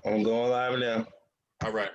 I'm going live now. All right.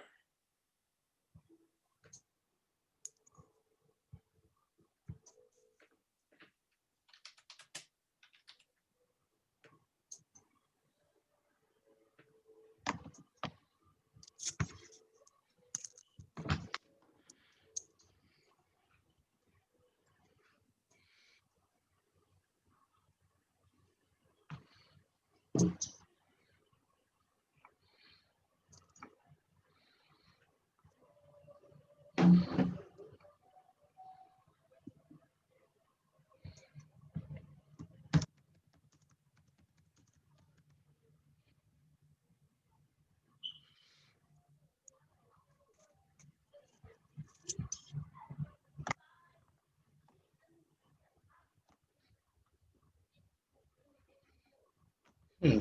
Hmm.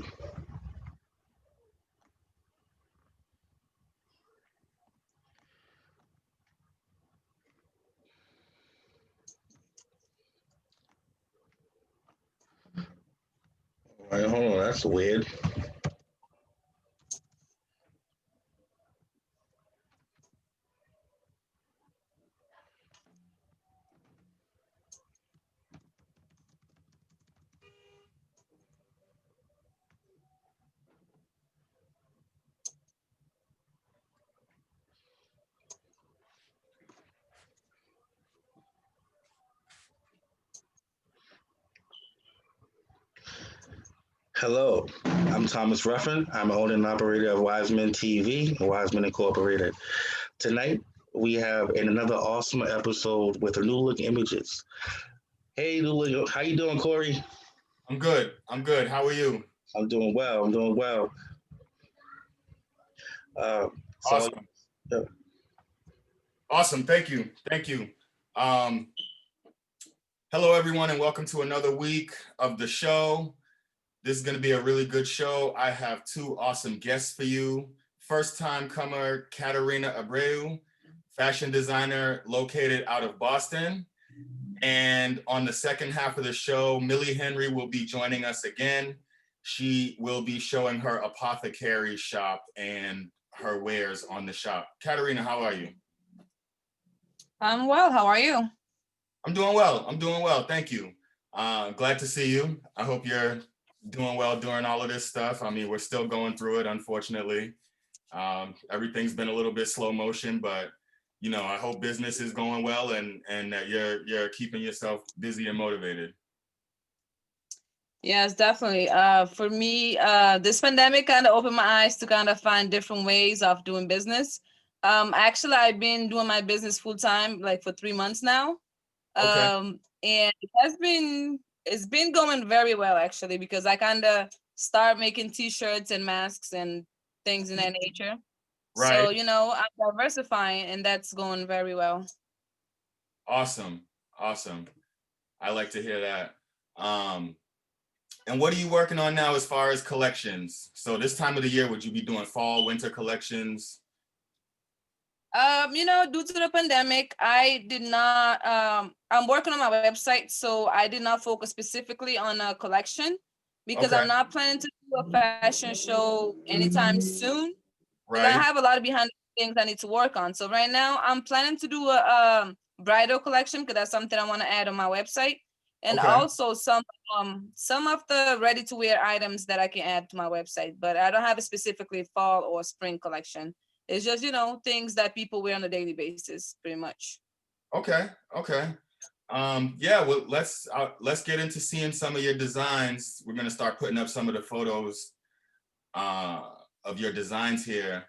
All right, hold on. That's weird. Hello, I'm Thomas Ruffin. I'm owner and operator of Wiseman TV and Wiseman Incorporated. Tonight, we have another awesome episode with the Nulook images. Hey, Nulook, how you doing, Corey? I'm good. I'm good. How are you? I'm doing well. I'm doing well. Uh, so, Awesome. uh, Awesome. Thank you. Thank you. Um, hello, everyone, and welcome to another week of the show. This is going to be a really good show. I have two awesome guests for you. First time comer, Catarina Abreu, fashion designer located out of Boston. And on the second half of the show, Milly Henry will be joining us again. She will be showing her apothecary shop and her wares on the shop. Catarina, how are you? I'm well. How are you? I'm doing well. I'm doing well. Thank you. Glad to see you. I hope you're doing well during all of this stuff. I mean, we're still going through it, unfortunately. Everything's been a little bit slow motion, but you know, I hope business is going well and that you're keeping yourself busy and motivated. Yes, definitely. For me, this pandemic kind of opened my eyes to kind of find different ways of doing business. Actually, I've been doing my business full time, like for 3 months now. Okay. And it's been going very well actually because I kind of start making t-shirts and masks and things in that nature. So, Right. you know, I'm diversifying and that's going very well. Awesome. Awesome. I like to hear that. And what are you working on now as far as collections? So this time of the year, would you be doing fall, winter collections? You know, due to the pandemic, I did not I'm working on my website, so I did not focus specifically on a collection because Okay. I'm not planning to do a fashion show anytime soon because I Right. have a lot of behind the things I need to work on. So right now I'm planning to do a bridal collection because that's something I want to add on my website. And Okay. also some of the ready to wear items that I can add to my website, but I don't have a specifically fall or spring collection. It's just, you know, things that people wear on a daily basis, pretty much. Okay. Okay. Yeah, well, let's get into seeing some of your designs. We're gonna start putting up some of the photos uh, of your designs here.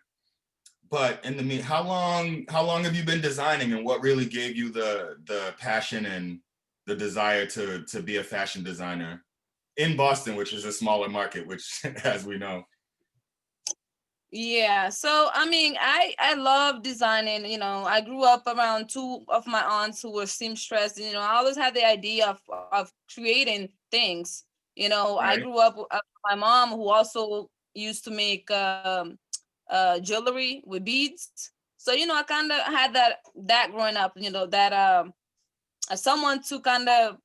But in the mean, how long have you been designing, and what really gave you the passion and the desire to be a fashion designer in Boston, which is a smaller market, which as we know. Yeah, so I mean, I love designing. You know, I grew up around two of my aunts who were seamstress. And, you know, I always had the idea of creating things. You know, I Right. grew up with my mom who also used to make jewelry with beads. So you know, I kind of had that growing up. You know, that someone to kind of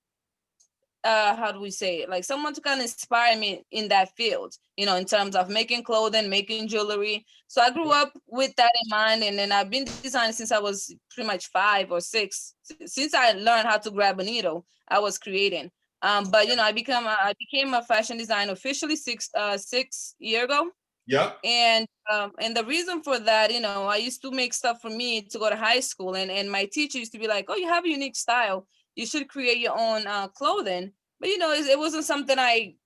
how do we say it? Like someone to kind of inspire me in that field, in terms of making clothing, making jewelry. So I grew up with that in mind, and then I've been designing since I was pretty much 5 or 6. Since I learned how to grab a needle, I was creating. But I became a fashion designer officially 6 year ago. Yep. And the reason for that, I used to make stuff for me to go to high school, and my teacher used to be like, "Oh, you have a unique style. You should create your own clothing." But it wasn't something I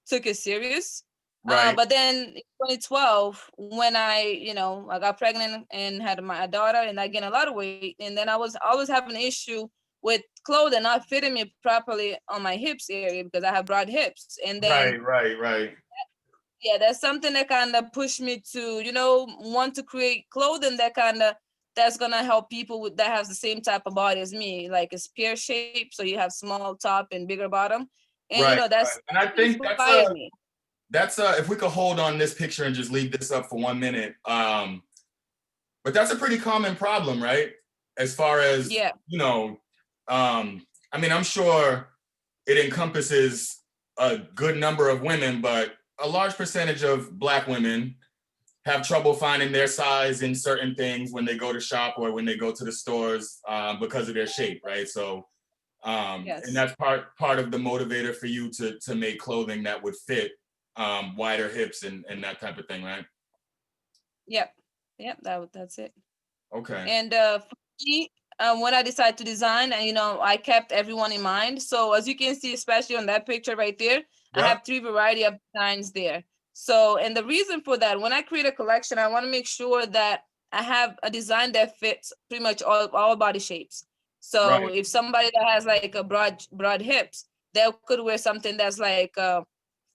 took it serious. Right. But then in 2012, when I got pregnant and had my daughter, and I gained a lot of weight, and then I was always having an issue with clothing not fitting me properly on my hips area because I have broad hips, and then Right. yeah, that's something that kind of pushed me to, want to create clothing that's gonna help people that has the same type of body as me, like it's pear shape, so you have small top and bigger bottom, and Right. that's And I think inspired me. that's if we could hold on this picture and just leave this up for 1 minute. But that's a pretty common problem, right? As far as Yeah. I mean, I'm sure it encompasses a good number of women, but a large percentage of Black women have trouble finding their size in certain things when they go to shop or when they go to the stores because of their shape, right? So, Yes. and that's part of the motivator for you to make clothing that would fit wider hips and that type of thing, right? Yep. That's it. Okay. And for me, when I decided to design, and I kept everyone in mind. So as you can see, especially on that picture right there, I have 3 variety of designs there. So, and the reason for that, when I create a collection, I want to make sure that I have a design that fits pretty much all body shapes. So if somebody that has like a broad hips, they could wear something that's like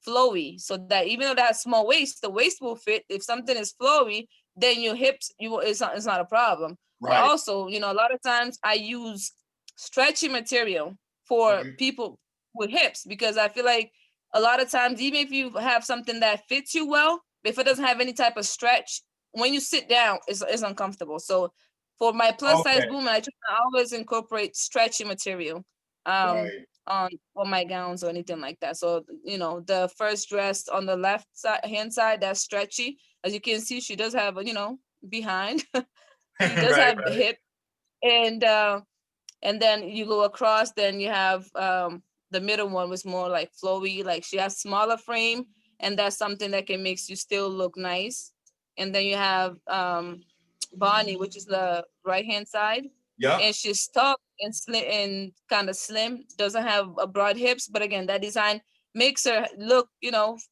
flowy, so that even though that has small waist, the waist will fit. If something is flowy, then your hips, it's not a problem. But Right. also, a lot of times I use stretchy material for people with hips, because I feel like a lot of times, even if you have something that fits you well, if it doesn't have any type of stretch, when you sit down, it's uncomfortable. So for my plus size woman, I try to always incorporate stretchy material on my gowns or anything like that. So the first dress on the left hand side, that's stretchy. As you can see, she does have behind. She does have hip, and then you go across. Then you have the middle one was more like flowy, like she has smaller frame, and that's something that can makes you still look nice. And then you have Bonnie, which is the right hand side. Yeah. And she's tall and slim and kind of slim, doesn't have a broad hips, but again, that design makes her look,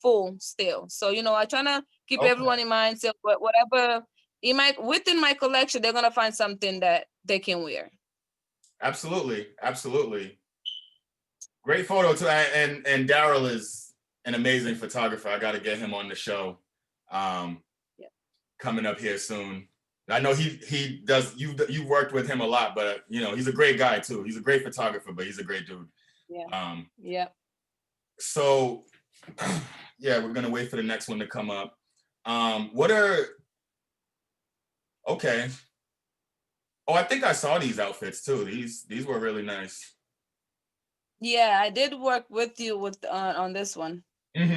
full still. So, I try to keep everyone in mind. So whatever within my collection, they're gonna find something that they can wear. Absolutely. Great photo too. And Daryl is an amazing photographer. I got to get him on the show. Coming up here soon. I know he does. You've worked with him a lot, but he's a great guy too. He's a great photographer, but he's a great dude. Yeah. So, yeah, we're gonna wait for the next one to come up. Okay. Oh, I think I saw these outfits too. These were really nice. Yeah, I did work with you on this one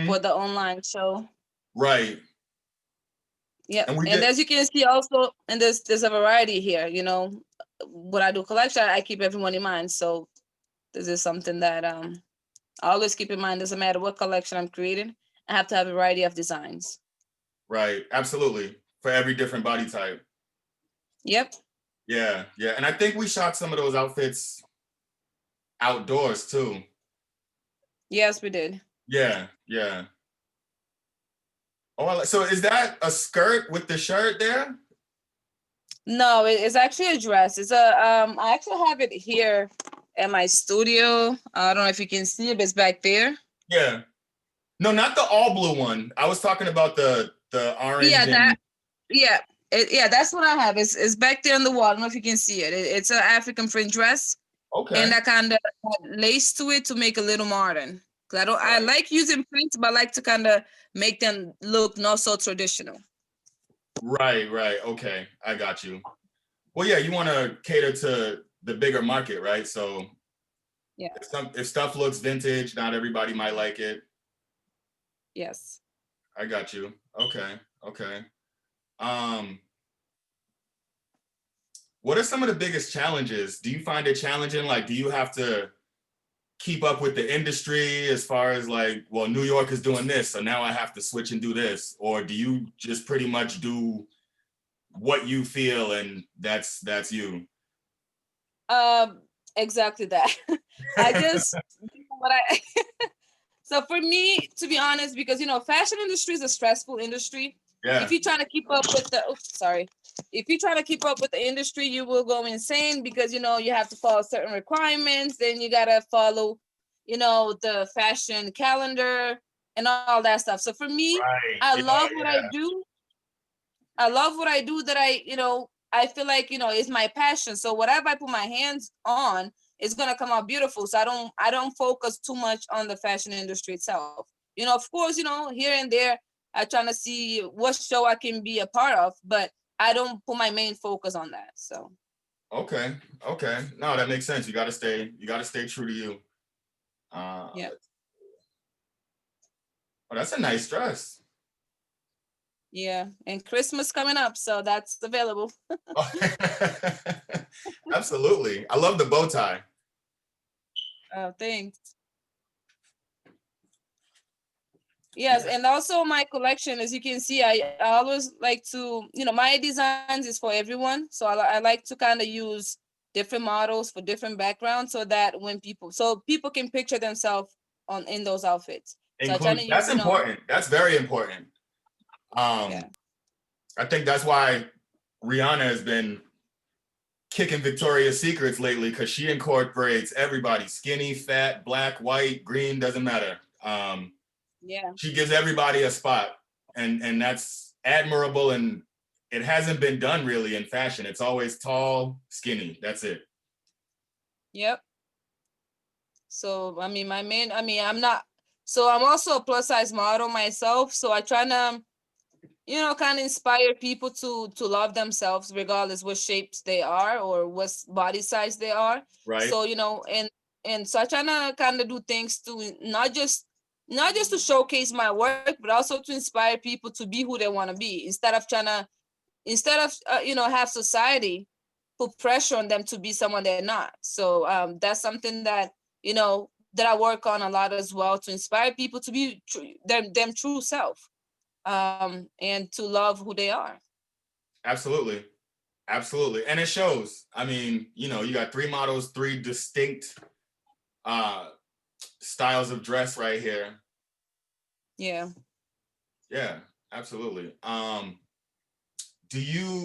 for the online show. Right. Yeah, and as you can see also, and there's a variety here. When I do collection, I keep everyone in mind. So this is something that I always keep in mind. Doesn't matter what collection I'm creating, I have to have a variety of designs. Right, absolutely, for every different body type. Yep. Yeah, and I think we shot some of those outfits outdoors too. Yes, we did. Yeah. Oh, so is that a skirt with the shirt there? No, it's actually a dress. It's I actually have it here at my studio. I don't know if you can see it, but it's back there. Yeah. No, not the all blue one. I was talking about the orange. Yeah, that's what I have. It's back there on the wall. I don't know if you can see it. It's an African print dress. Okay. And I kind of lace to it to make a little modern. Cause I like using prints, but I like to kind of make them look not so traditional. Right. Okay, I got you. Well, yeah, you want to cater to the bigger market, right? So Yeah. If stuff looks vintage, not everybody might like it. Yes. I got you. Okay. What are some of the biggest challenges? Do you find it challenging? Like, do you have to keep up with the industry as far as like, well, New York is doing this, so now I have to switch and do this? Or do you just pretty much do what you feel and that's you? Exactly that. I just do what I so for me, to be honest, because fashion industry is a stressful industry. Yeah. If you try to keep up with the if you try to keep up with the industry, you will go insane because you have to follow certain requirements, then you gotta follow, the fashion calendar and all that stuff. So for me, Right. I Yeah, love what I yeah. do. I love what I do that I feel like, is my passion. So whatever I put my hands on is gonna come out beautiful. So I don't focus too much on the fashion industry itself. Of course, here and there I trying to see what show I can be a part of, but I don't put my main focus on that. So Okay. No, that makes sense. You gotta stay true to you. yeah. Oh, that's a nice dress. Yeah. And Christmas coming up, so that's available. Absolutely. I love the bow tie. Thanks. Yes, and also my collection, as you can see, I always like to, my designs is for everyone. So I like to kind of use different models for different backgrounds so that so people can picture themselves in those outfits. So I try to use, That's important. That's very important. yeah. I think that's why Rihanna has been kicking Victoria's Secrets lately because she incorporates everybody, skinny, fat, black, white, green, doesn't matter. Yeah. She gives everybody a spot, and that's admirable. And it hasn't been done really in fashion. It's always tall, skinny. That's it. Yep. So I mean, I'm not. So I'm also a plus size model myself. So I try to, kind of inspire people to love themselves regardless what shapes they are or what body size they are. Right. So and so I try to kind of do things to not just to showcase my work, but also to inspire people to be who they want to be instead of have society put pressure on them to be someone they're not. So that's something that that I work on a lot as well, to inspire people to be them true self, and to love who they are. Absolutely. And it shows. I mean, you got three models, three distinct styles of dress right here. Yeah. Yeah, absolutely.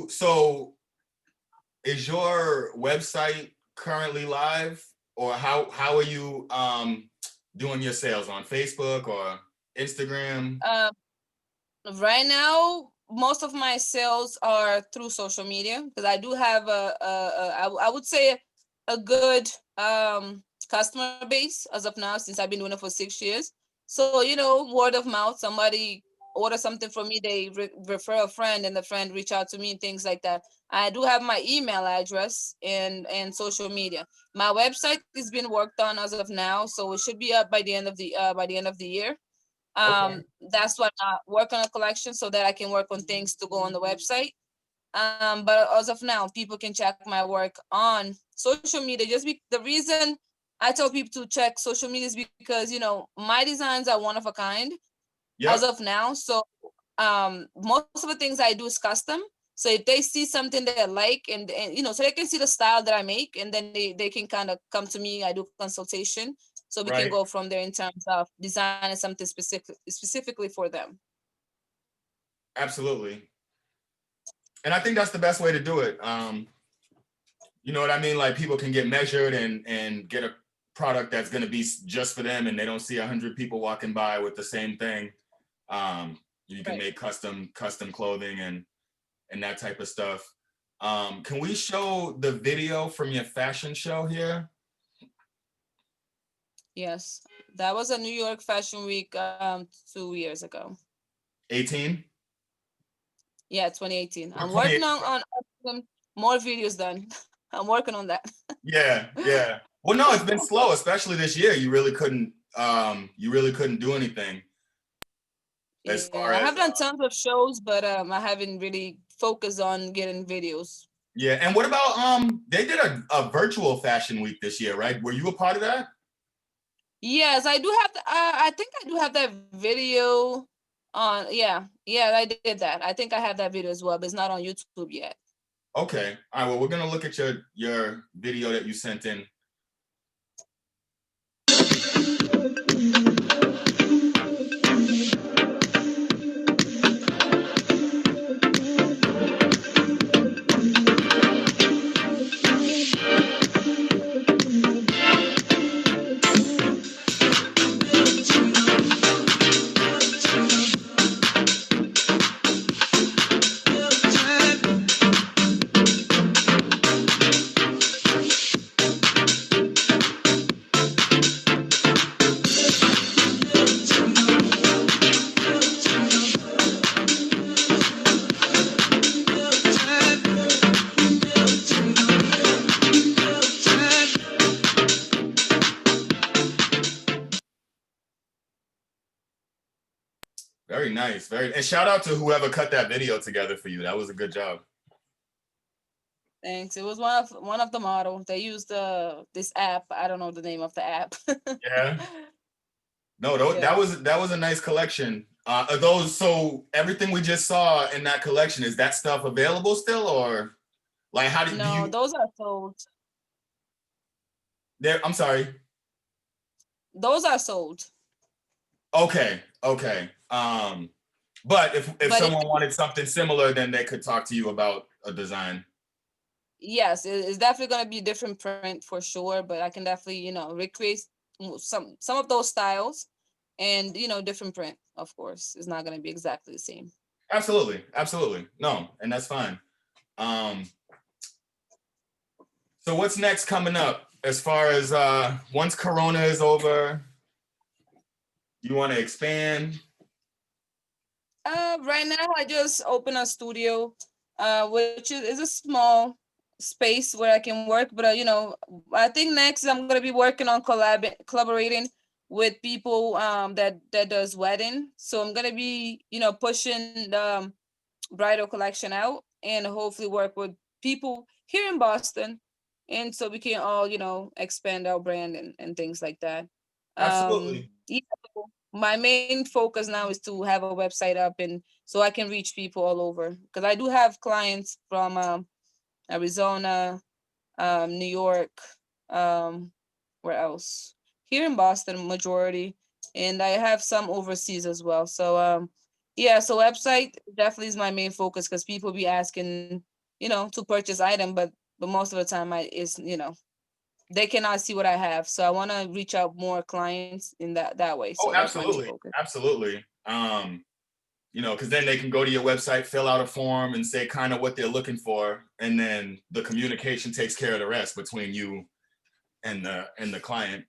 So is your website currently live, or how are you doing your sales on Facebook or Instagram? Right now, most of my sales are through social media because I do have I would say a good customer base as of now, since I've been doing it for 6 years. So word of mouth, somebody order something from me, they refer a friend, and the friend reach out to me and things like that. I do have my email address and social media. My website is being worked on as of now, so it should be up by the end of the year. Okay. That's why I work on a collection so that I can work on things to go on the website. But as of now, people can check my work on social media. The reason I tell people to check social media is because my designs are one of a kind as Yep. of now. So most of the things I do is custom. So if they see something they like, and so they can see the style that I make, and then they can kind of come to me. I do consultation, so we can Right. go from there in terms of designing something specifically for them. Absolutely. And I think that's the best way to do it. You know what I mean? Like, people can get measured and get a product that's going to be just for them, and they don't see 100 people walking by with the same thing. You can Right. make custom clothing and that type of stuff. Can we show the video from your fashion show here? Yes, that was a New York Fashion Week 2 years ago. 18? Yeah, 2018. Or I'm 28? working on more videos done. I'm working on that. Yeah. Well, no, it's been slow, especially this year. You really couldn't do anything as far Yeah, I as have done tons of shows, but I haven't really focused on getting videos. yeah. And what about they did a virtual fashion week this year, right? Were you a part of that? Yes, I do have. I think I do have that video on. Yeah, yeah, I did that. I think I have that video as well, but it's not on YouTube yet. Okay. All right. Well, we're gonna look at your video that you sent in. Very nice. And shout out to whoever cut that video together for you. That was a good job. Thanks. It was one of the models. They used this app. I don't know the name of the app. Yeah. No, that was a nice collection. So everything we just saw in that collection, is that stuff available still, or like how do you? Those are sold. I'm sorry. Those are sold. Okay. But if someone wanted something similar, then they could talk to you about a design. Yes, it's definitely going to be a different print for sure, but I can definitely, recreate some of those styles and, different print, of course. It's not going to be exactly the same. Absolutely. No, and that's fine. So what's next coming up as far as once Corona is over, you want to expand? Right now I just opened a studio, which is a small space where I can work, but I think next I'm gonna be working on collaborating with people that does wedding. So I'm gonna be pushing the bridal collection out and hopefully work with people here in Boston, and so we can all expand our brand and things like that. Absolutely. Yeah, my main focus now is to have a website up and so I can reach people all over, because I do have clients from Arizona, New York, where else? Here in Boston, majority, and I have some overseas as well. So yeah, so website definitely is my main focus because people be asking, to purchase item, but most of the time they cannot see what I have. So I want to reach out more clients in that way. So that's my main focus. Absolutely. Because then they can go to your website, fill out a form, and say kind of what they're looking for, and then the communication takes care of the rest between you and the client.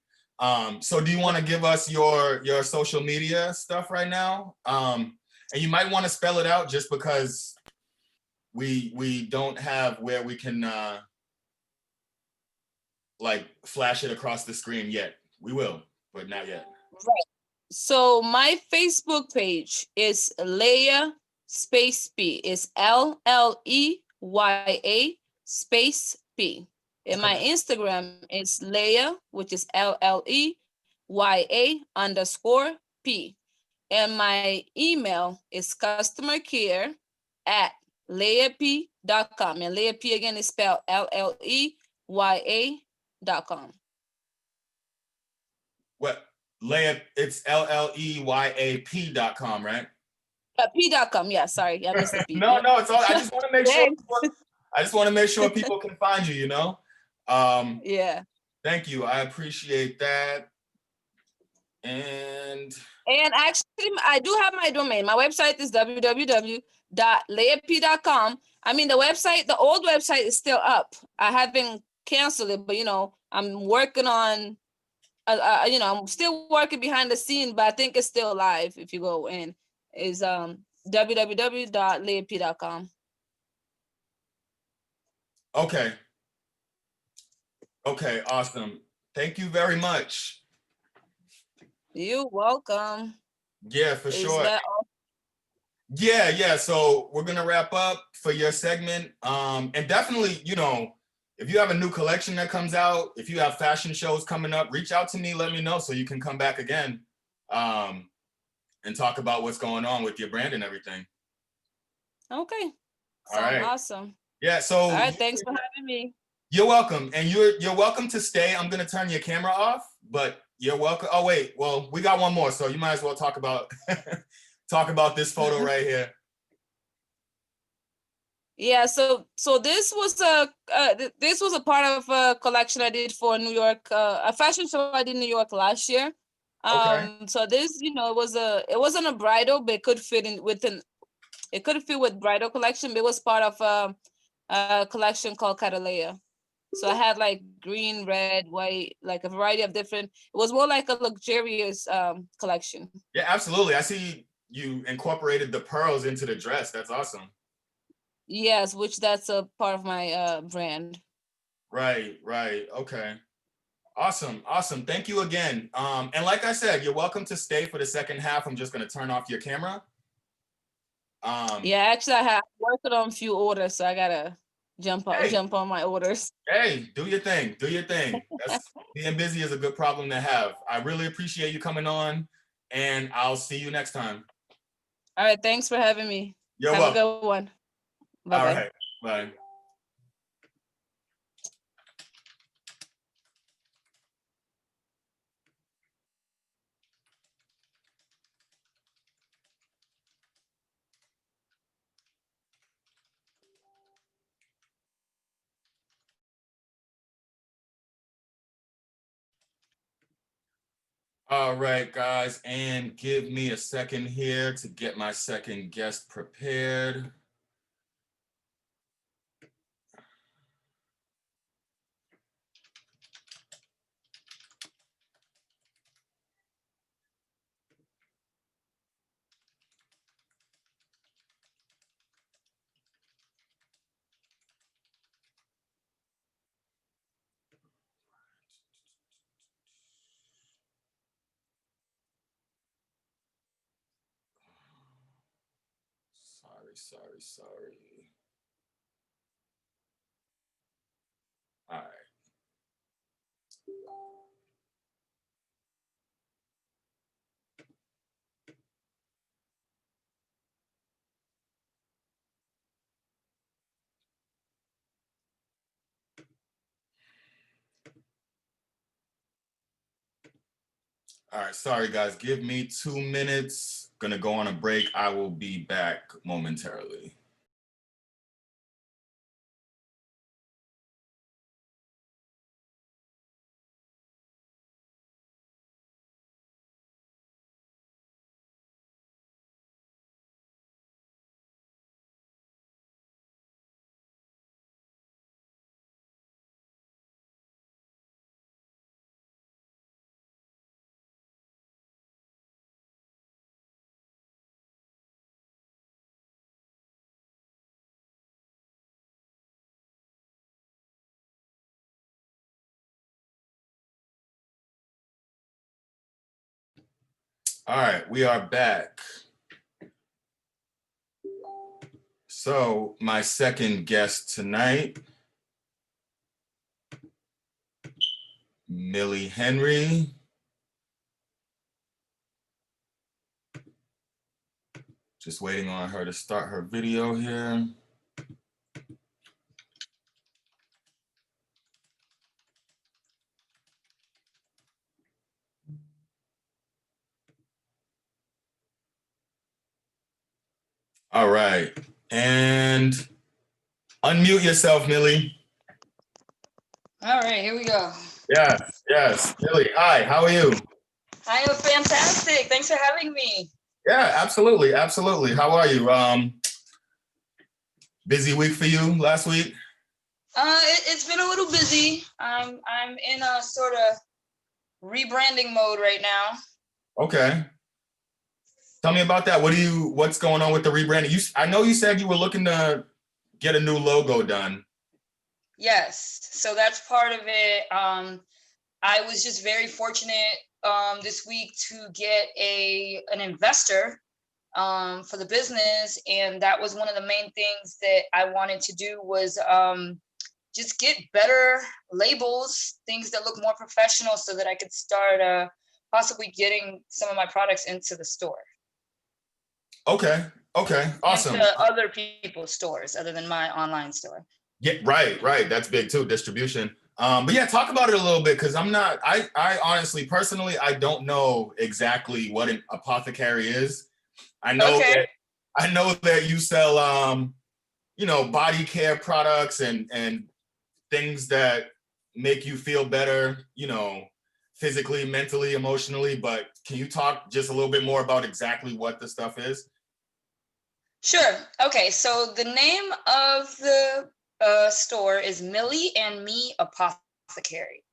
So do you want to give us your social media stuff right now? And you might want to spell it out just because we don't have where we can like flash it across the screen yet. We will, but not yet. Right. So my Facebook page is Leia space P. It's LLEYA space P. And my Instagram is Leia, which is LLEYA_P. And my email is customercare@leiap.com. And Leia P again is spelled LLEYA.com. What? Leia, it's LLEYAP.com, right? P.com, yeah, sorry. I missed the P. No, it's all. I just want to make sure. I just want to make sure people can find you. Yeah. Thank you. I appreciate that. And actually, I do have my domain. My website is www.leiap.com. I mean, the old website is still up. I haven't canceled it, but I'm working on. I'm still working behind the scene, but I think it's still live. If you go in, is www.leiap.com. Okay, awesome. Thank you very much. You're welcome. Yeah, for Is sure. that all? Yeah. So we're gonna wrap up for your segment. And definitely, you know, if you have a new collection that comes out, if you have fashion shows coming up, reach out to me, let me know so you can come back again and talk about what's going on with your brand and everything. Okay. All Sound right. awesome. Yeah, so All right, thanks for having me. you're welcome. And you're welcome to stay. I'm gonna turn your camera off, but you're welcome. Oh, wait, well, we got one more, so you might as well talk about talk about this photo right here. Yeah, so this was a part of a collection I did for New York, a fashion show I did in New York last year. Okay. So this, you know, it wasn't a bridal, but it could fit with bridal collection, but it was part of a collection called Catarina. So I had like green, red, white, like a variety of different. It was more like a luxurious collection. Yeah, absolutely. I see you incorporated the pearls into the dress. That's awesome. Yes, which that's a part of my brand. Right. Okay. Awesome. Thank you again. And like I said, you're welcome to stay for the second half. I'm just gonna turn off your camera. Yeah, actually, I have working on a few orders, so I gotta jump on my orders. Hey, do your thing. That's being busy is a good problem to have. I really appreciate you coming on, and I'll see you next time. All right, thanks for having me. You're Have welcome. a good one. Bye-bye. All right. Bye. All right, guys, and give me a second here to get my second guest prepared. Sorry. All right. All right, sorry guys, give me 2 minutes. Gonna go on a break. I will be back momentarily. All right, we are back. So my second guest tonight, Milly Henry. Just waiting on her to start her video here. All right, and unmute yourself, Milly. All right, here we go. Yes. Milly, hi, how are you? I am fantastic. Thanks for having me. Yeah, absolutely. How are you? Busy week for you last week? It's been a little busy. I'm in a sort of rebranding mode right now. Okay. Tell me about that. What's going on with the rebranding? I know you said you were looking to get a new logo done. Yes, so that's part of it. I was just very fortunate this week to get an investor for the business, and that was one of the main things that I wanted to do was just get better labels, things that look more professional, so that I could start possibly getting some of my products into the store. Okay, awesome. Into other people's stores other than my online store. Yeah, right. That's big too, distribution. But yeah, talk about it a little bit, because I honestly, personally, I don't know exactly what an apothecary is. I know that you sell, body care products and things that make you feel better, physically, mentally, emotionally. But can you talk just a little bit more about exactly what the stuff is? Sure. Okay. So the name of the store is Milly and Me Apothecary.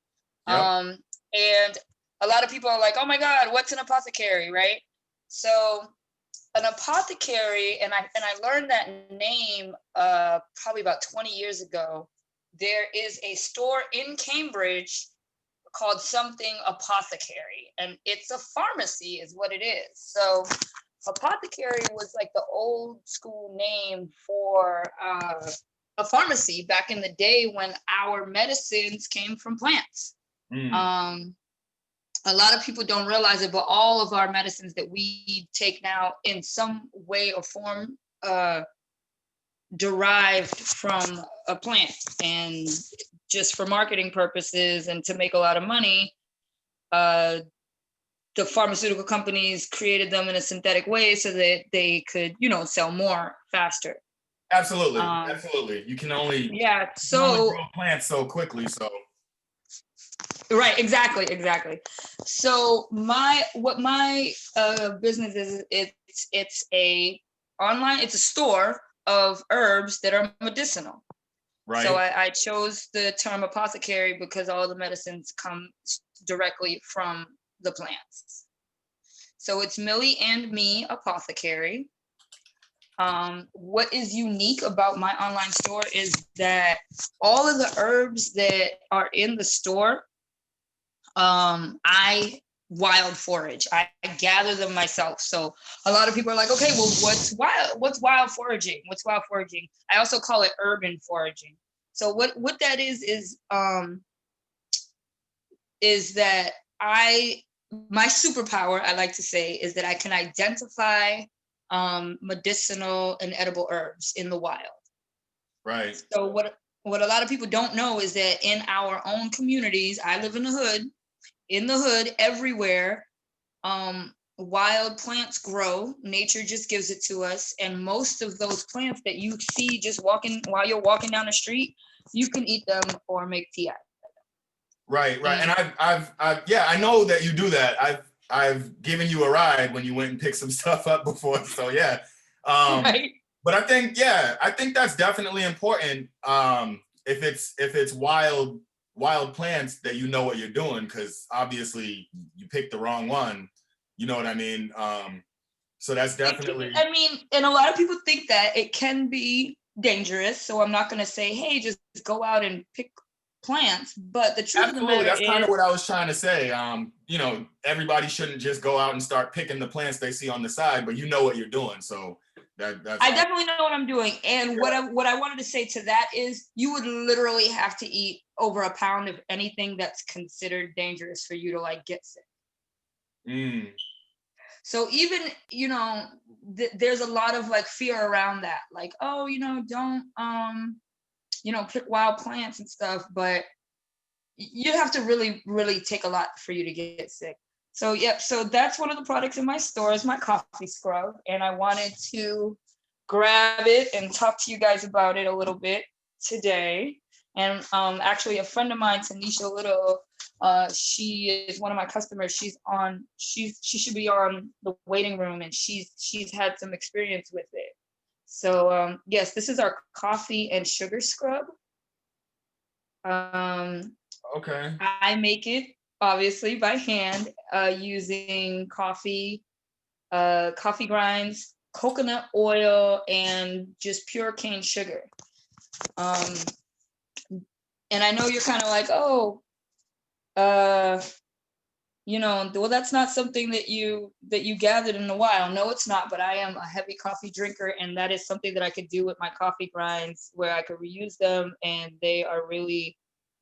Yep. And a lot of people are like, "Oh my God, what's an apothecary?" Right? So an apothecary, and I learned that name probably about 20 years ago. There is a store in Cambridge called something apothecary, and it's a pharmacy is what it is. So apothecary was like the old school name for a pharmacy back in the day when our medicines came from plants. A lot of people don't realize it, but all of our medicines that we take now in some way or form derived from a plant. And just for marketing purposes and to make a lot of money, the pharmaceutical companies created them in a synthetic way so that they could, sell more faster. Absolutely. You can only grow plants so quickly. So right, exactly. So my business is, it's a store of herbs that are medicinal. Right. So I chose the term apothecary because all the medicines come directly from the plants. So it's Milly and Me Apothecary. What is unique about my online store is that all of the herbs that are in the store, I wild forage. I gather them myself. So a lot of people are like, okay, well, what's wild foraging? What's wild foraging? I also call it urban foraging. So what that is that my superpower, I like to say, is that I can identify medicinal and edible herbs in the wild. Right. So what a lot of people don't know is that in our own communities, I live in the hood. In the hood, everywhere, wild plants grow. Nature just gives it to us, and most of those plants that you see just while you're walking down the street, you can eat them or make tea out of them. Right. And I've I know that you do that. I've given you a ride when you went and picked some stuff up before. So yeah. Right. But I think that's definitely important. If it's wild plants, that you know what you're doing, because obviously you picked the wrong one. You know what I mean? So that's definitely. And a lot of people think that it can be dangerous. So I'm not going to say, hey, just go out and pick plants. But the truth of the matter that's kind of what I was trying to say. Everybody shouldn't just go out and start picking the plants they see on the side, but you know what you're doing. So that's. I definitely know what I'm doing. And what I wanted to say to that is, you would literally have to eat over a pound of anything that's considered dangerous for you to get sick. So even, there's a lot of fear around that. Don't, pick wild plants and stuff, but you have to really, really take a lot for you to get sick. So, yep. So that's one of the products in my store is my coffee scrub. And I wanted to grab it and talk to you guys about it a little bit today. And actually a friend of mine, Tanisha Little, she is one of my customers. She should be on the waiting room, and she's had some experience with it. So yes, this is our coffee and sugar scrub. Okay. I make it obviously by hand using coffee grinds, coconut oil, and just pure cane sugar. And I know you're kind of like, oh, Well, that's not something that you gathered in a while. No, it's not. But I am a heavy coffee drinker, and that is something that I could do with my coffee grinds, where I could reuse them, and they are really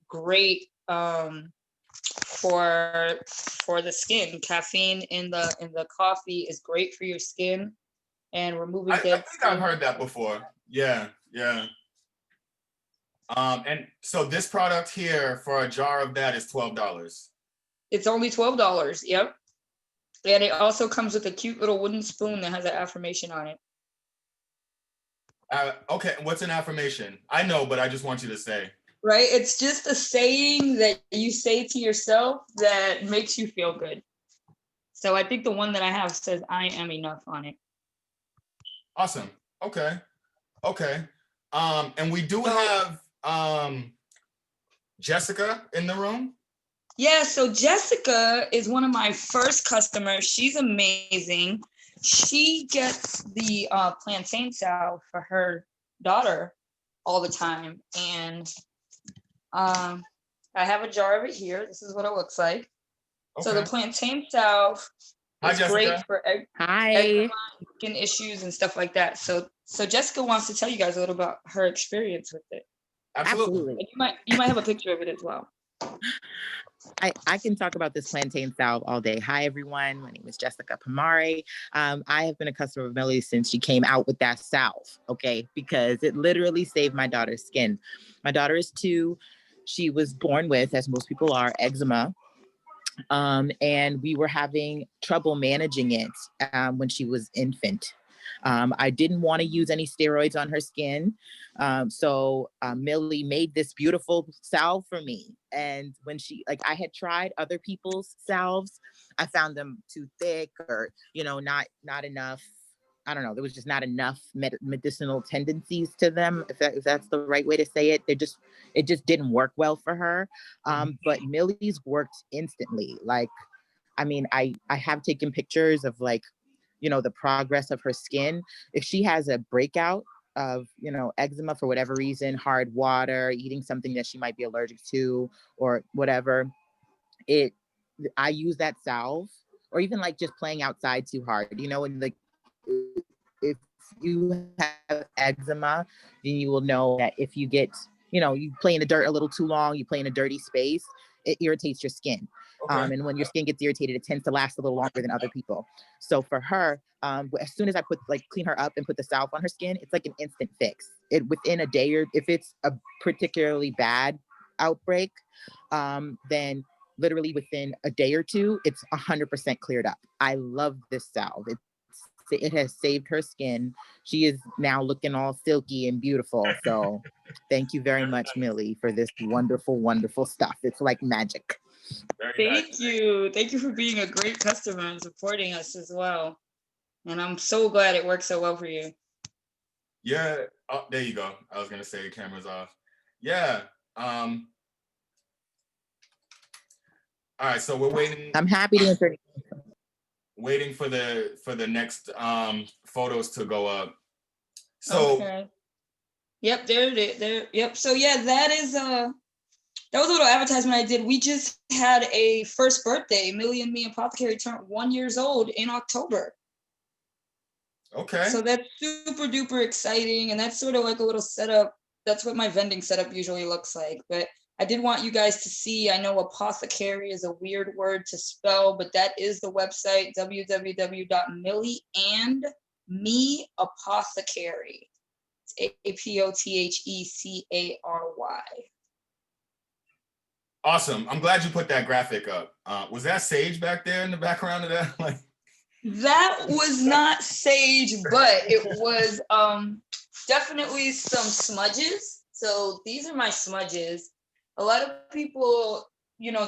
great for the skin. Caffeine in the coffee is great for your skin and removing I dead think skin. I've heard that before. Yeah. And so this product here for a jar of that is $12. It's only $12. Yep. And it also comes with a cute little wooden spoon that has an affirmation on it. Okay, what's an affirmation? I know, but I just want you to say. Right? It's just a saying that you say to yourself that makes you feel good. So I think the one that I have says, I am enough on it. Awesome. Okay. And we do have Jessica in the room. Yeah, so Jessica is one of my first customers. She's amazing. She gets the plantain salve for her daughter all the time. And I have a jar of it here. This is what it looks like. Okay. So the plantain salve is great for eczema, skin issues and stuff like that. So Jessica wants to tell you guys a little about her experience with it. Absolutely. And you might have a picture of it as well. I can talk about this plantain salve all day. Hi, everyone. My name is Jessica Pomare. I have been a customer of Milly since she came out with that salve, okay? Because it literally saved my daughter's skin. My daughter is 2. She was born with, as most people are, eczema. And we were having trouble managing it when she was infant. I didn't want to use any steroids on her skin. So Milly made this beautiful salve for me. And when I had tried other people's salves, I found them too thick or, not enough. I don't know. There was just not enough medicinal tendencies to them, if that's the right way to say it. It just didn't work well for her. But Milly's worked instantly. I have taken pictures of the progress of her skin. If she has a breakout of, eczema for whatever reason, hard water, eating something that she might be allergic to or whatever, I use that salve, or even just playing outside too hard, and if you have eczema, then you will know that if you get, you play in the dirt a little too long, you play in a dirty space, it irritates your skin. Okay. And when your skin gets irritated, it tends to last a little longer than other people. So for her, as soon as I clean her up and put the salve on her skin, it's like an instant fix. Within a day, or if it's a particularly bad outbreak, then literally within a day or two, it's 100% cleared up. I love this salve. It has saved her skin. She is now looking all silky and beautiful. So thank you very much, Milly, for this wonderful, wonderful stuff. It's like magic. Thank you. Thank you for being a great customer and supporting us as well. And I'm so glad it works so well for you. Yeah. Oh, there you go. I was going to say the camera's off. Yeah. All right. So we're waiting. I'm happy to answer. Waiting for the next photos to go up. So okay. Yep, there it is. There. Yep. So yeah, that was a little advertisement I did. We just had a first birthday. Milly and Me Apothecary turned 1 year old in October. Okay. So that's super duper exciting, and that's sort of like a little setup. That's what my vending setup usually looks like. But I did want you guys to see. I know apothecary is a weird word to spell, but that is the website, www.millyandmeapothecary. It's APOTHECARY. Awesome. I'm glad you put that graphic up. Was that sage back there in the background of that? That was not sage, but it was definitely some smudges. So these are my smudges. A lot of people,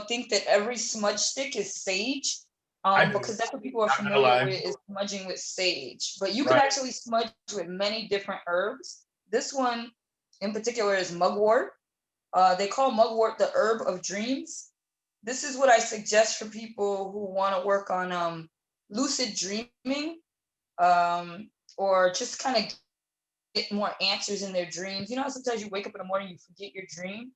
think that every smudge stick is sage, because that's what people are familiar with, is smudging with sage. But you can actually smudge with many different herbs. This one in particular is mugwort. They call mugwort the herb of dreams. This is what I suggest for people who want to work on lucid dreaming, or just kind of get more answers in their dreams. Sometimes you wake up in the morning, you forget your dream.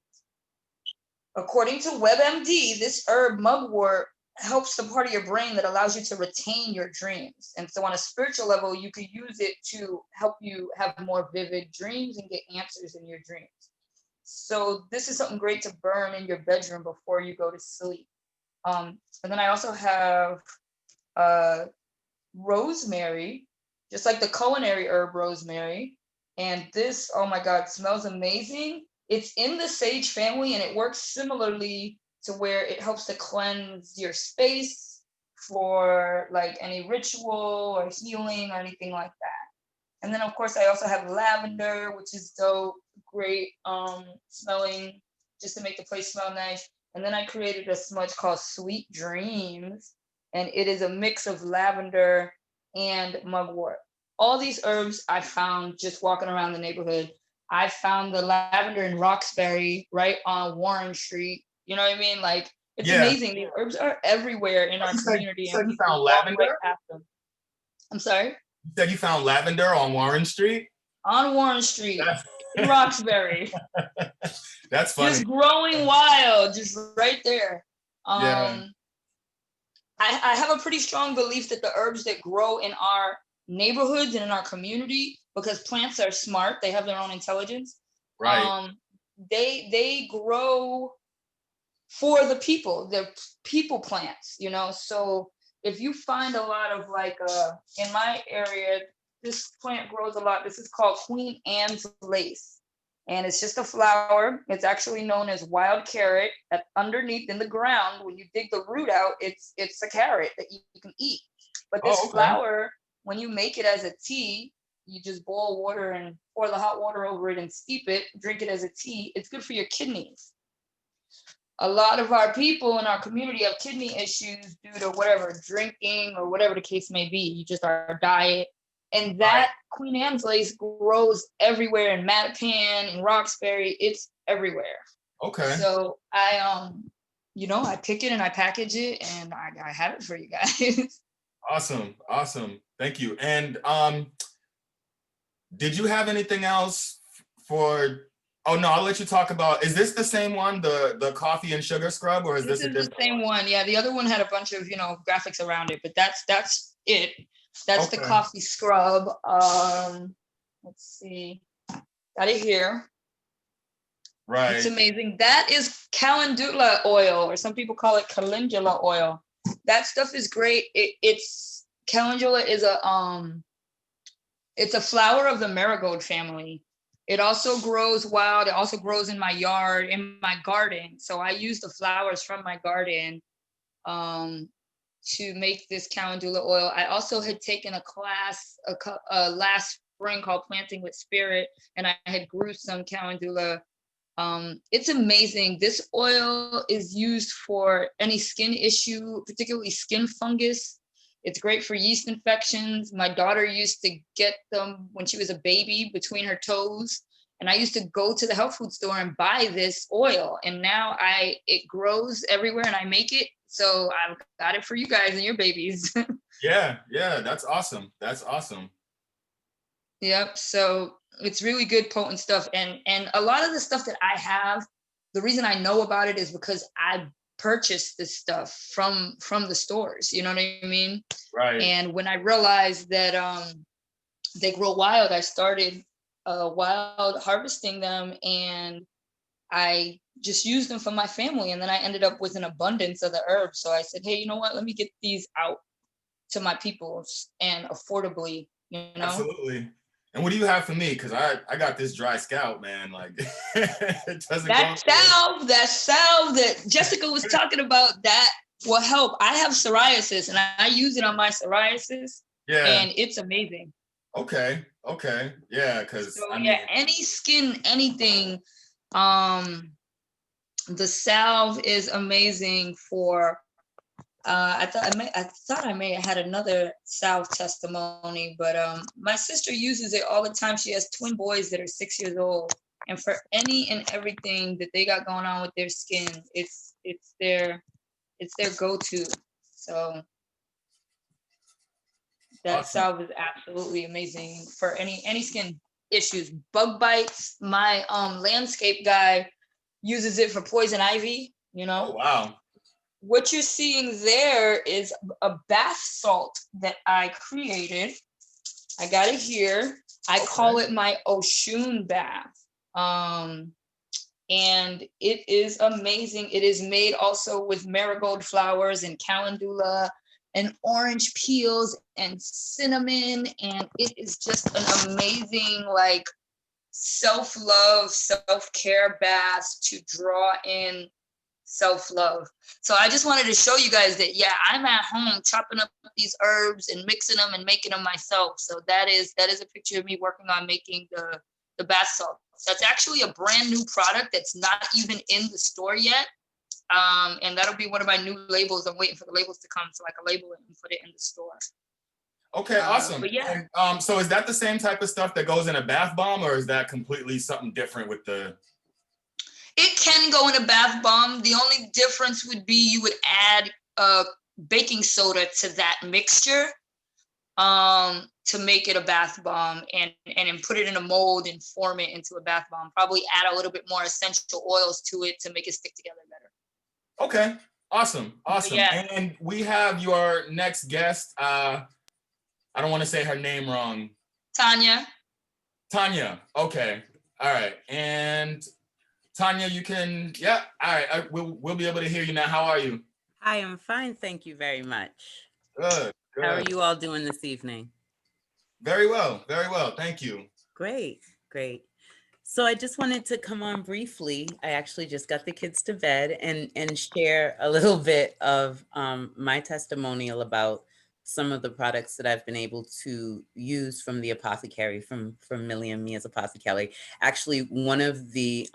According to WebMD, this herb mugwort helps the part of your brain that allows you to retain your dreams. And so on a spiritual level, you could use it to help you have more vivid dreams and get answers in your dreams. So this is something great to burn in your bedroom before you go to sleep. And then I also have rosemary, just like the culinary herb rosemary. And this, oh my God, smells amazing. It's in the sage family, and it works similarly to where it helps to cleanse your space for like any ritual or healing or anything like that. And then of course I also have lavender, which is dope, great smelling, just to make the place smell nice. And then I created a smudge called Sweet Dreams, and it is a mix of lavender and mugwort. All these herbs I found just walking around the neighborhood. I found the lavender in Roxbury right on Warren Street. You know what I mean? Like, it's amazing. These herbs are everywhere in our community. So you found lavender? Right past them. I'm sorry? You said you found lavender on Warren Street? On Warren Street in Roxbury. That's funny. Just growing wild, just right there. I have a pretty strong belief that the herbs that grow in our neighborhoods and in our community, because plants are smart, they have their own intelligence. Right. They grow for the people. They're people plants, you know. So if you find a lot of like in my area, this plant grows a lot. This is called Queen Anne's lace, and it's just a flower. It's actually known as wild carrot. Underneath in the ground, when you dig the root out, it's a carrot that you can eat. But this flower, when you make it as a tea, you just boil water and pour the hot water over it and steep it, drink it as a tea. It's good for your kidneys. A lot of our people in our community have kidney issues due to whatever, drinking or whatever the case may be, just our diet. And that Queen Anne's lace grows everywhere in Mattapan, in Roxbury, it's everywhere. Okay. So I pick it and I package it and I have it for you guys. Awesome. Thank you. And did you have anything else for? Oh no, I'll let you talk about. Is this the same one, the coffee and sugar scrub, or is this a different? The same one? Yeah, the other one had a bunch of graphics around it, but that's it. That's the coffee scrub. Let's see, got it here. Right. It's amazing. That is calendula oil, or some people call it calendula oil. That stuff is great. It's calendula is it's a flower of the marigold family. It also grows wild. It also grows in my yard, in my garden. So I use the flowers from my garden to make this calendula oil. I also had taken a class last spring called Planting with Spirit, and I had grew some calendula. It's amazing. This oil is used for any skin issue, particularly skin fungus. It's great for yeast infections. My daughter used to get them when she was a baby between her toes. And I used to go to the health food store and buy this oil. And now it grows everywhere and I make it. So I've got it for you guys and your babies. Yeah, that's awesome. Yep. So it's really good, potent stuff. And a lot of the stuff that I have, the reason I know about it is because I purchased this stuff from the stores. You know what I mean? Right. And when I realized that they grow wild, I started wild harvesting them, and I just used them for my family. And then I ended up with an abundance of the herbs. So I said, hey, you know what? Let me get these out to my people and affordably, Absolutely. And what do you have for me? Because I got this dry scalp, man. Like it doesn't. That salve that Jessica was talking about, that will help. I have psoriasis and I use it on my psoriasis. Yeah. And it's amazing. Okay. Yeah, because any skin, anything. The salve is amazing for. I thought I may have had another salve testimony, but my sister uses it all the time. She has twin boys that are 6 years old, and for any and everything that they got going on with their skin, it's their go-to. So that salve is absolutely amazing for any skin issues. Bug bites. My landscape guy uses it for poison ivy, you know. Oh, wow. What you're seeing there is a bath salt that I created. I got it here. I call it my Oshun bath. And it is amazing. It is made also with marigold flowers and calendula and orange peels and cinnamon. And it is just an amazing, like, self-love, self-care bath to draw in self-love. So I just wanted to show you guys that, yeah, I'm at home chopping up these herbs and mixing them and making them myself. So that is a picture of me working on making the bath salt. So that's actually a brand new product that's not even in the store yet. And that'll be one of my new labels. I'm waiting for the labels to come so I can label it and put it in the store. Okay, awesome. But yeah. And, so is that the same type of stuff that goes in a bath bomb, or is that completely something different with the... It can go in a bath bomb. The only difference would be you would add baking soda to that mixture to make it a bath bomb, and then put it in a mold and form it into a bath bomb. Probably add a little bit more essential oils to it to make it stick together better. Okay, awesome. Yeah. And we have your next guest. I don't want to say her name wrong. Tanya. Okay. All right. And Tanya, you can, yeah. All right. We'll be able to hear you now. How are you? I am fine. Thank you very much. Good. How are you all doing this evening? Very well. Very well. Thank you. Great. So I just wanted to come on briefly. I actually just got the kids to bed and share a little bit of my testimonial about some of the products that I've been able to use from the apothecary, from Milly and Me Apothecary. Actually, one of the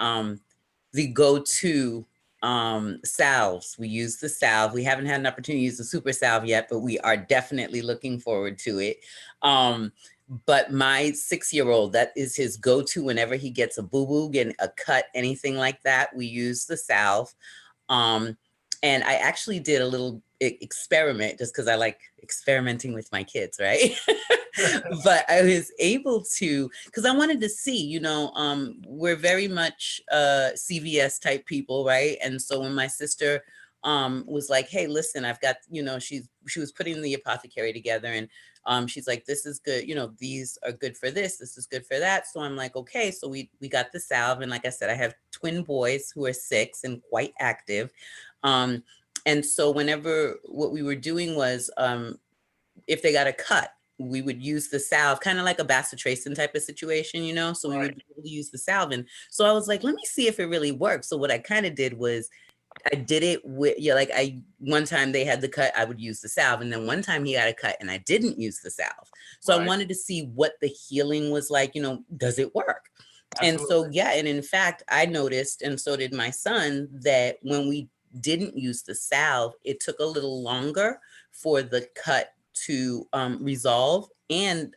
go-to salves. We use the salve. We haven't had an opportunity to use the super salve yet, but we are definitely looking forward to it. But my 6-year-old, that is his go-to whenever he gets a boo-boo, getting a cut, anything like that, we use the salve. And I actually did a little experiment just because I like experimenting with my kids, right? But I was able to, because I wanted to see, you know, we're very much CVS type people, right? And so when my sister was like, hey, listen, I've got, you know, she was putting the apothecary together, and she's like, this is good, you know, these are good for this is good for that. So I'm like, okay, so we got the salve. And like I said, I have twin boys who are 6 and quite active. And so what we were doing was, if they got a cut, we would use the salve, kind of like a bacitracin type of situation, you know? So we would be able to use the salve. And so I was like, let me see if it really works. So what I kind of did was I did it with, like one time they had the cut, I would use the salve. And then one time he had a cut and I didn't use the salve. So I wanted to see what the healing was like, you know, does it work? Absolutely. And so, yeah. And in fact, I noticed, and so did my son, that when we didn't use the salve, it took a little longer for the cut to resolve. And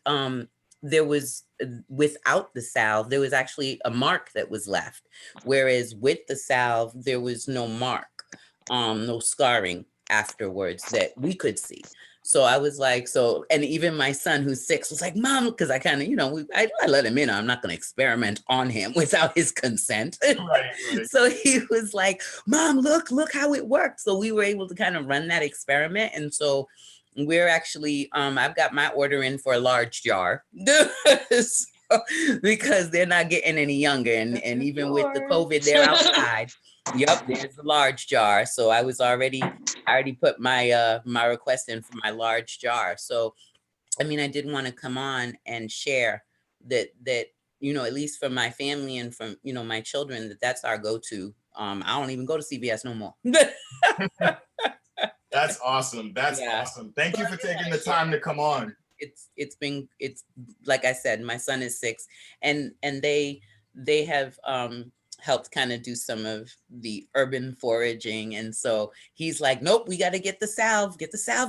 there was, without the salve, there was actually a mark that was left. Whereas with the salve, there was no mark, no scarring afterwards that we could see. So I was like, and even my son who's 6 was like, Mom, because I kind of, you know, I let him in. I'm not going to experiment on him without his consent. Right. So he was like, Mom, look how it worked. So we were able to kind of run that experiment. And so we're actually, I've got my order in for a large jar because they're not getting any younger. And even with the COVID, they're outside. Yep, there's the large jar. So I already put my my request in for my large jar. So, I mean, I did want to come on and share that, you know, at least for my family and from, you know, my children, that's our go-to. I don't even go to CVS no more. That's awesome. That's awesome. Thank you for taking the time to come on. It's like I said, my son is 6, and they have helped kind of do some of the urban foraging. And so he's like, nope, we got to get the salve,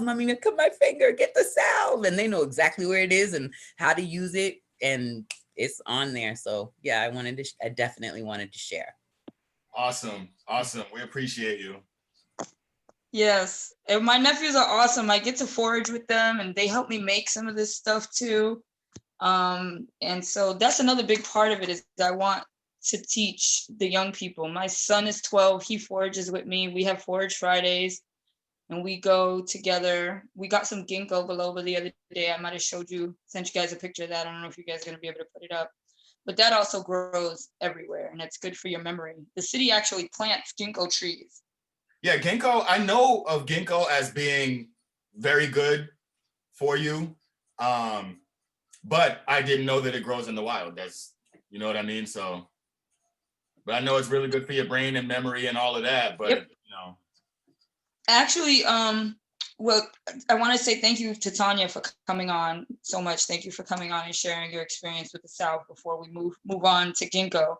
mommy, cut my finger, get the salve. And they know exactly where it is and how to use it. And it's on there. So yeah, I definitely wanted to share. Awesome. We appreciate you. Yes. And my nephews are awesome. I get to forage with them and they help me make some of this stuff too. And so that's another big part of it is I want to teach the young people. My son is 12. He forages with me. We have Forage Fridays, and we go together. We got some ginkgo biloba the other day. I might have sent you guys a picture of that. I don't know if you guys are going to be able to put it up. But that also grows everywhere, and it's good for your memory. The city actually plants ginkgo trees. Yeah, ginkgo, I know of ginkgo as being very good for you, but I didn't know that it grows in the wild. That's, you know what I mean? So, but I know it's really good for your brain and memory and all of that, but, Yep. you know. Actually, well, I want to say thank you to Tanya for coming on so much. Thank you for coming on and sharing your experience with the South before we move on to ginkgo.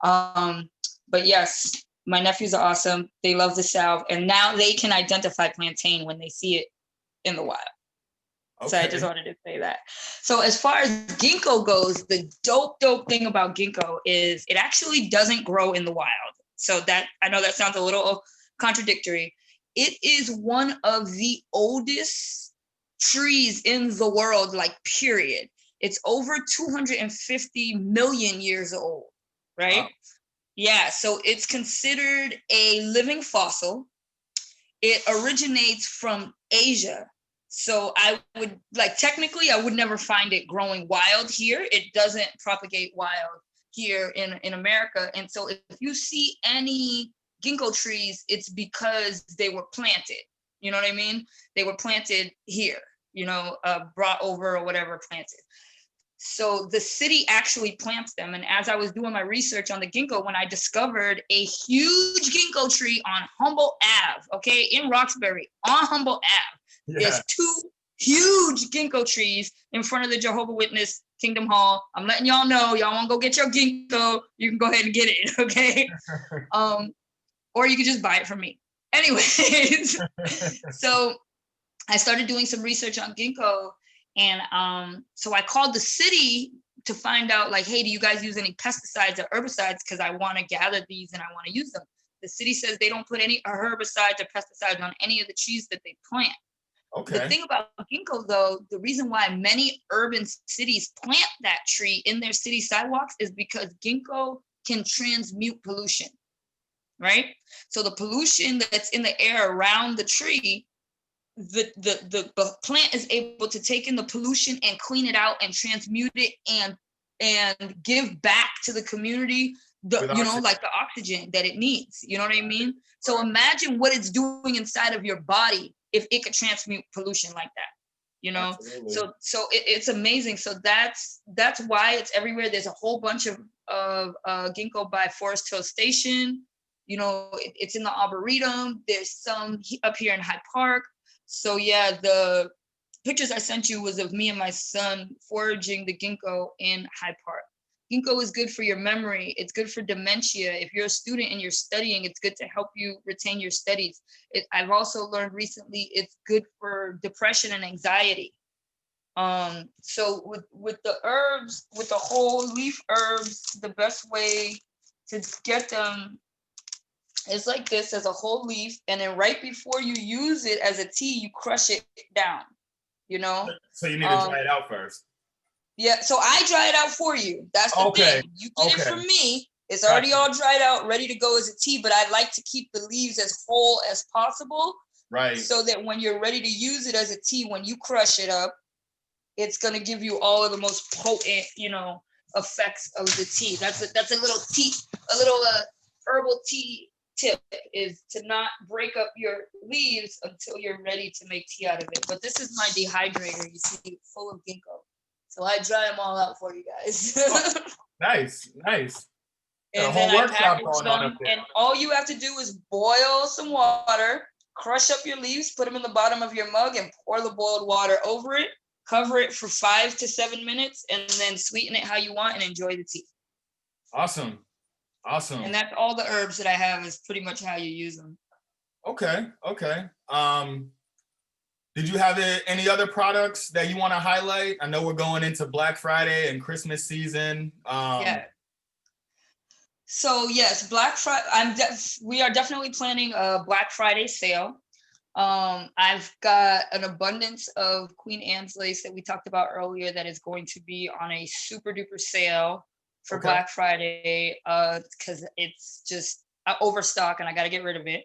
But yes, my nephews are awesome. They love the South, and now they can identify plantain when they see it in the wild. Okay. So I just wanted to say that. So as far as ginkgo goes, the dope thing about ginkgo is it actually doesn't grow in the wild. So that, I know that sounds a little contradictory. It is one of the oldest trees in the world, like period. It's over 250 million years old, right? Wow. Yeah, so it's considered a living fossil. It originates from Asia. So I would, like, technically, I would never find it growing wild here. It doesn't propagate wild here in America. And so if you see any ginkgo trees, it's because they were planted. You know what I mean? They were planted here, you know, brought over or whatever, planted. So the city actually plants them. And as I was doing my research on the ginkgo, when I discovered a huge ginkgo tree on Humboldt Ave, okay, in Roxbury, on Humboldt Ave, yeah. There's 2 huge ginkgo trees in front of the Jehovah's Witness Kingdom Hall. I'm letting y'all know, y'all want to go get your ginkgo, you can go ahead and get it, okay? Or you can just buy it from me. Anyways, so I started doing some research on ginkgo. And so I called the city to find out, like, hey, do you guys use any pesticides or herbicides? Because I want to gather these and I want to use them. The city says they don't put any herbicides or pesticides on any of the trees that they plant. Okay. The thing about ginkgo, though, the reason why many urban cities plant that tree in their city sidewalks is because ginkgo can transmute pollution, right? So the pollution that's in the air around the tree, the plant is able to take in the pollution and clean it out and transmute it and give back to the community like the oxygen that it needs. You know what I mean? So imagine what it's doing inside of your body if it could transmute pollution like that. You know, absolutely. So it's amazing. So that's why it's everywhere. There's a whole bunch of ginkgo by Forest Hill Station. You know, it's in the Arboretum. There's some up here in Hyde Park. So yeah, the pictures I sent you was of me and my son foraging the ginkgo in Hyde Park. Ginkgo is good for your memory. It's good for dementia. If you're a student and you're studying, it's good to help you retain your studies. I've also learned recently it's good for depression and anxiety. So with the herbs, with the whole leaf herbs, the best way to get them is like this, as a whole leaf, and then right before you use it as a tea, you crush it down, you know? So you need to dry it out first. Yeah, so I dry it out for you. That's the thing. You get it from me. It's already all dried out, ready to go as a tea, but I like to keep the leaves as whole as possible. Right. So that when you're ready to use it as a tea, when you crush it up, it's going to give you all of the most potent, effects of the tea. That's a little herbal tea tip, is to not break up your leaves until you're ready to make tea out of it. But this is my dehydrator, you see, full of ginkgo. So I dry them all out for you guys. Nice. And then I package them, and all you have to do is boil some water, crush up your leaves, put them in the bottom of your mug, and pour the boiled water over it, cover it for 5 to 7 minutes, and then sweeten it how you want and enjoy the tea. Awesome. And that's all the herbs that I have, is pretty much how you use them. Okay. Did you have any other products that you want to highlight? I know we're going into Black Friday and Christmas season. Yeah. So yes, Black Friday. We are definitely planning a Black Friday sale. I've got an abundance of Queen Anne's lace that we talked about earlier that is going to be on a super duper sale. for Okay. Black Friday, because it's just overstock and I got to get rid of it.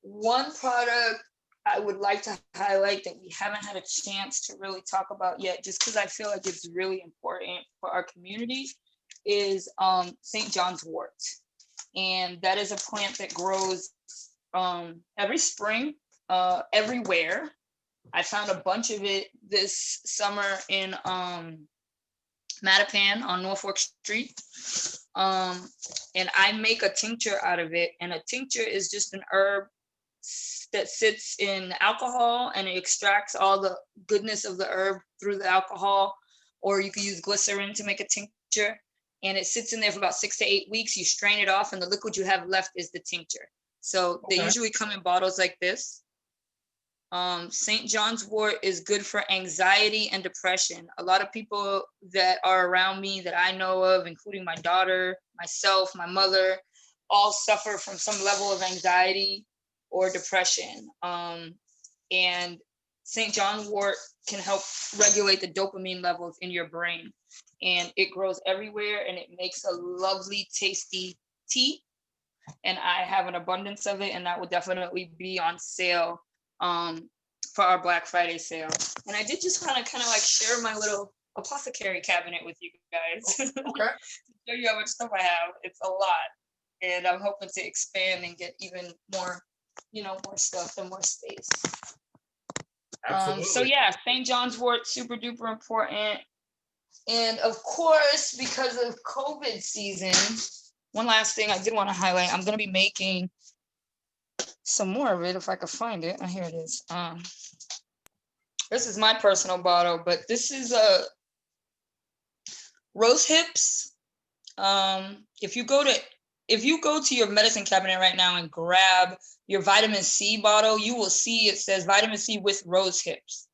One product I would like to highlight that we haven't had a chance to really talk about yet, just because I feel like it's really important for our community, is St. John's wort. And that is a plant that grows every spring, everywhere. I found a bunch of it this summer in Mattapan on Norfolk Street. And I make a tincture out of it. And a tincture is just an herb that sits in alcohol and it extracts all the goodness of the herb through the alcohol. Or you could use glycerin to make a tincture. And it sits in there for about 6 to 8 weeks. You strain it off and the liquid you have left is the tincture. So they usually come in bottles like this. St. John's wort is good for anxiety and depression. A lot of people that are around me that I know of, including my daughter, myself, my mother, all suffer from some level of anxiety or depression. And St. John's wort can help regulate the dopamine levels in your brain. And it grows everywhere and it makes a lovely, tasty tea. And I have an abundance of it, and that will definitely be on sale for our Black Friday sale. And I did just want to kind of like share my little apothecary cabinet with you guys. Okay. To show you how much stuff I have. It's a lot. And I'm hoping to expand and get even more, more stuff and more space. Absolutely. So yeah, St. John's wort, super duper important. And of course, because of COVID season, one last thing I did want to highlight, I'm going to be making some more of it if I could find it. Oh, here it is. This is my personal bottle, but this is rose hips. If you go to your medicine cabinet right now and grab your vitamin C bottle, you will see it says vitamin C with rose hips.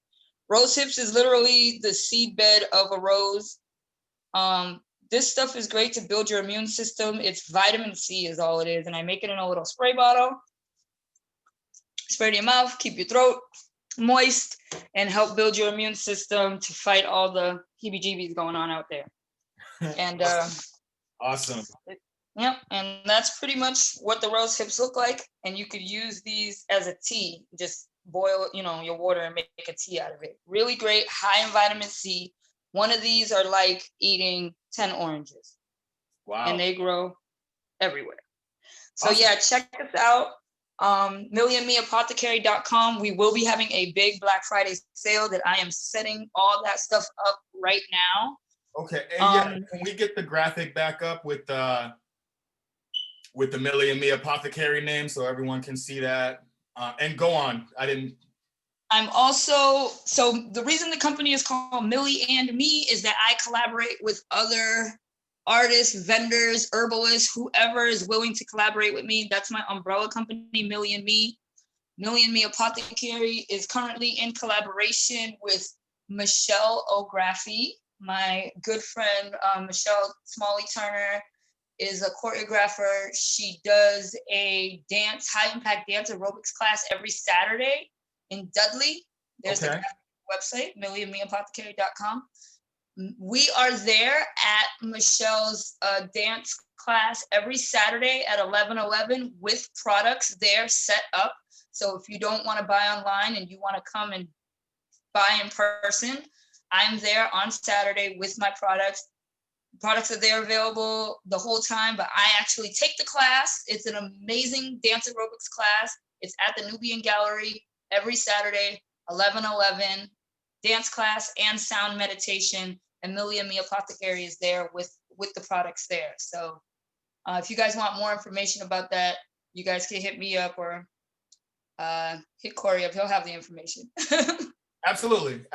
Rose hips is literally the seed bed of a rose. This stuff is great to build your immune system. It's vitamin C is all it is. And I make it in a little spray bottle. Spray it in your mouth, keep your throat moist, and help build your immune system to fight all the heebie-jeebies going on out there. And awesome. Yep, and that's pretty much what the rose hips look like. And you could use these as a tea. Just boil, your water and make a tea out of it. Really great, high in vitamin C. One of these are like eating 10 oranges. Wow. And they grow everywhere. So awesome. Yeah, check us out. Milly and Me Apothecary.com. We will be having a big Black Friday sale that I am setting all that stuff up right now. Okay, and can we get the graphic back up with the Milly and Me Apothecary name so everyone can see that? And go on. I'm also, so the reason the company is called Milly and Me is that I collaborate with other artists, vendors, herbalists, whoever is willing to collaborate with me. That's my umbrella company, Milly and Me. Milly and Me Apothecary is currently in collaboration with Michelle O'Graphy. My good friend, Michelle Smalley-Turner, is a choreographer. She does a high impact dance aerobics class every Saturday in Dudley. There's the website, millyandmeapothecary.com. We are there at Michelle's dance class every Saturday at 11:11 with products there set up. So if you don't want to buy online and you want to come and buy in person, I'm there on Saturday with my products. Products are there available the whole time, but I actually take the class. It's an amazing dance aerobics class. It's at the Nubian Gallery every Saturday, 11:11, dance class and sound meditation. And Milly and Me Apothecary is there with the products there. So if you guys want more information about that, you guys can hit me up or hit Corey up. He'll have the information. Absolutely.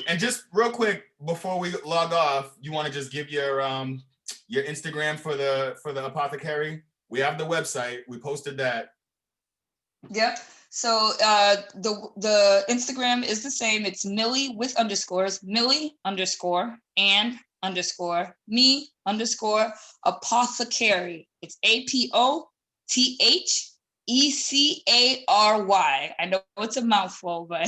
And just real quick before we log off, you want to just give your Instagram for the apothecary? We have the website. We posted that. Yep. So the Instagram is the same. It's Milly with underscores, Milly _and _me _apothecary. It's APOTHECARY. I know it's a mouthful, but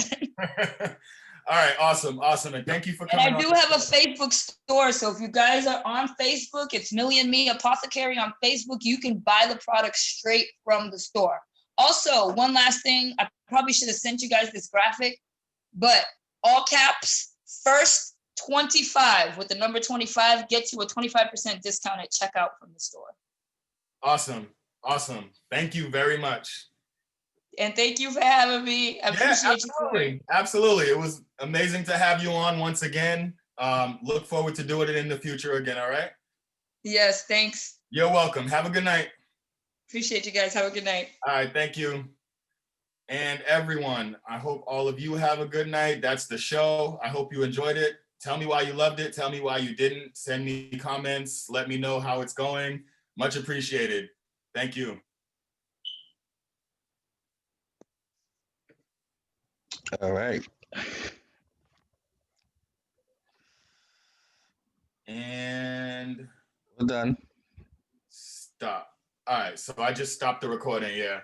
All right, awesome, awesome. And thank you for And coming I on do the have a show. Facebook store. So if you guys are on Facebook, it's Milly and Me Apothecary on Facebook. You can buy the product straight from the store. Also, one last thing, I probably should have sent you guys this graphic, but all caps, first 25 with the number 25 gets you a 25% discount at checkout from the store. Awesome, awesome. Thank you very much. And thank you for having me. I appreciate absolutely, absolutely. It was amazing to have you on once again. Look forward to doing it in the future again. All right. Yes, thanks. You're welcome. Have a good night. Appreciate you guys. Have a good night. All right, thank you. And everyone, I hope all of you have a good night. That's the show. I hope you enjoyed it. Tell me why you loved it. Tell me why you didn't. Send me comments. Let me know how it's going. Much appreciated. Thank you. All right. And We're done. stop. All right, so I just stopped the recording, yeah.